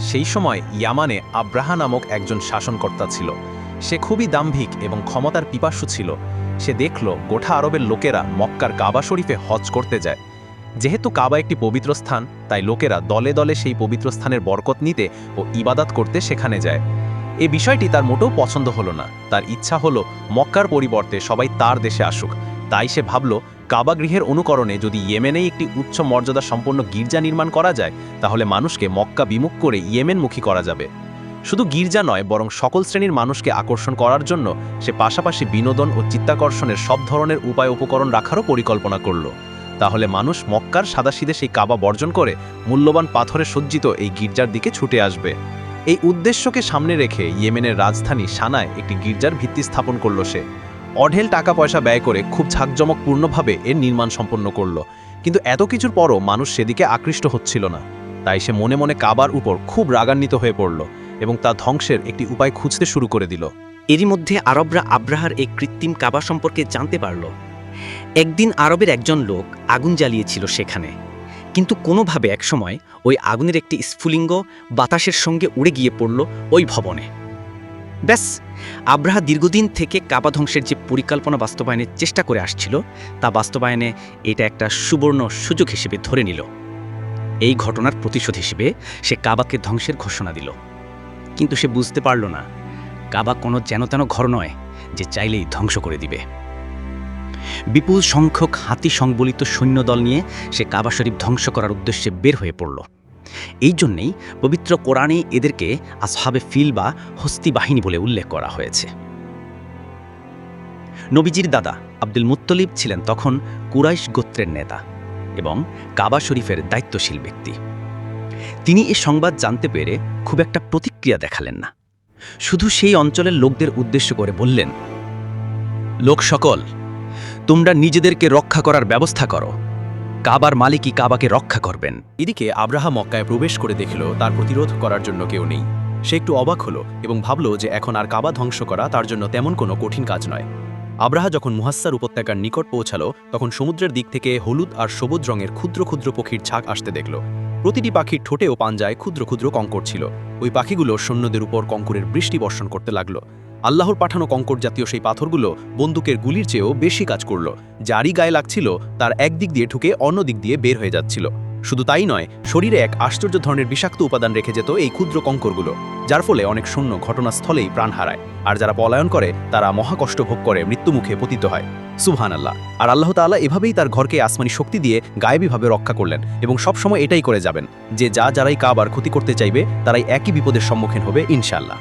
সেই সময় ইয়ামানে আব্রাহা নামক একজন শাসনকর্তা ছিল। সে খুবই দাম্ভিক এবং ক্ষমতার পিপাসু ছিল। সে দেখল গোটা আরবের লোকেরা মক্কার কাবা শরীফে হজ করতে যায়। যেহেতু কাবা একটি পবিত্র স্থান, তাই লোকেরা দলে দলে সেই পবিত্র স্থানের বরকত নিতে ও ইবাদত করতে সেখানে যায়। এই বিষয়টি তার মোটেও পছন্দ হলো না। তার ইচ্ছা হলো মক্কার পরিবর্তে সবাই তার দেশে আসুক। তাই সে ভাবল, কাবা গৃহের অনুকরণে যদি ইয়েমেনেই একটি উচ্চ মর্যাদা সম্পন্ন গির্জা নির্মাণ করা যায়, তাহলে মানুষকে মক্কা বিমুখ করে ইয়েমেনমুখী করা যাবে। শুধু গির্জা নয়, বরং সকল শ্রেণীর মানুষকে আকর্ষণ করার জন্য সে পাশাপাশি বিনোদন ও চিত্তাকর্ষণের সব ধরনের উপায় উপকরণ রাখারও পরিকল্পনা করল। তাহলে মানুষ মক্কার সাদাসিধে সেই কাবা বর্জন করে মূল্যবান পাথরে সজ্জিত এই গির্জার দিকে ছুটে আসবে। এই উদ্দেশ্যকে সামনে রেখে ইয়েমেনের রাজধানী সানায় একটি গির্জার ভিত্তি স্থাপন করল সে। অঢেল টাকা পয়সা ব্যয় করে খুব ঝাঁকজমকপূর্ণভাবে এর নির্মাণ সম্পন্ন করল। কিন্তু এত কিছুর পরও মানুষ সেদিকে আকৃষ্ট হচ্ছিল না। তাই সে মনে মনে কাবার উপর খুব রাগান্বিত হয়ে পড়ল এবং তা ধ্বংসের একটি উপায় খুঁজতে শুরু করে দিল। এরই মধ্যে আরবরা আব্রাহার এই কৃত্রিম কাবা সম্পর্কে জানতে পারল। একদিন আরবের একজন লোক আগুন জ্বালিয়েছিল সেখানে, কিন্তু কোনোভাবে একসময় ওই আগুনের একটি স্ফুলিঙ্গ বাতাসের সঙ্গে উড়ে গিয়ে পড়ল ওই ভবনে। ব্যাস, আব্রাহা দীর্ঘদিন থেকে কাবা ধ্বংসের যে পরিকল্পনা বাস্তবায়নের চেষ্টা করে আসছিল, তা বাস্তবায়নে এটা একটা সুবর্ণ সুযোগ হিসেবে ধরে নিল। এই ঘটনার প্রতিশোধ হিসেবে সে কাবাকে ধ্বংসের ঘোষণা দিল। কিন্তু সে বুঝতে পারল না, কাবা কোনো যেনতেন ঘর নয় যে চাইলেই ধ্বংস করে দিবে। বিপুল সংখ্যক হাতি সংবলিত সৈন্যদল নিয়ে সে কাবা শরীফ ধ্বংস করার উদ্দেশ্যে বের হয়ে পড়ল। এই জন্যেই পবিত্র কোরআনে এদেরকে আসহাবে ফিল বা হস্তি বাহিনী বলে উল্লেখ করা হয়েছে। নবীজির দাদা আব্দুল মুত্তলিব ছিলেন তখন কুরাইশ গোত্রের নেতা এবং কাবা শরীফের দায়িত্বশীল ব্যক্তি। তিনি এ সংবাদ জানতে পেরে খুব একটা প্রতিক্রিয়া দেখালেন না। শুধু সেই অঞ্চলের লোকদের উদ্দেশ্য করে বললেন, লোক সকল, তোমরা নিজেদেরকে রক্ষা করার ব্যবস্থা করো। কাবার মালিকই কাবাকে রক্ষা করবেন। এদিকে আব্রাহা মক্কায় প্রবেশ করে দেখল তার প্রতিরোধ করার জন্য কেউ নেই। সে একটু অবাক হলো এবং ভাবল যে এখন আর কাবা ধ্বংস করা তার জন্য তেমন কোনো কঠিন কাজ নয়। আব্রাহা যখন মুহাসসার উপত্যকার নিকট পৌঁছালো, তখন সমুদ্রের দিক থেকে হলুদ আর সবুজ রঙের ক্ষুদ্র ক্ষুদ্র পক্ষীর ঝাঁক আসতে দেখল। প্রতিটি পাখির ঠোঁটে ও পাঞ্জায় ক্ষুদ্র ক্ষুদ্র কঙ্কর ছিল। ওই পাখিগুলো সৈন্যদের উপর কঙ্করের বৃষ্টি বর্ষণ করতে লাগলো। আল্লাহর পাঠানো কঙ্কর জাতীয় সেই পাথরগুলো বন্দুকের গুলির চেয়েও বেশি কাজ করল। যারই গায়ে লাগছিল তার একদিক দিয়ে ঢুকে অন্য দিক দিয়ে বের হয়ে যাচ্ছিল। শুধু তাই নয়, শরীরে এক আশ্চর্য ধরনের বিষাক্ত উপাদান রেখে যেত এই ক্ষুদ্র কঙ্করগুলো, যার ফলে অনেক সৈন্য ঘটনাস্থলেই প্রাণ হারায়। আর যারা পলায়ন করে তারা মহাকষ্ট ভোগ করে মৃত্যুমুখে পতিত হয়। সুবহানাল্লাহ। আর আল্লাহ তাআলা এভাবেই তার ঘরকে আসমানি শক্তি দিয়ে গায়েবীভাবে রক্ষা করলেন এবং সবসময় এটাই করে যাবেন যে যারাই কাবার ক্ষতি করতে চাইবে তারাই একই বিপদের সম্মুখীন হবে ইনশাআল্লাহ।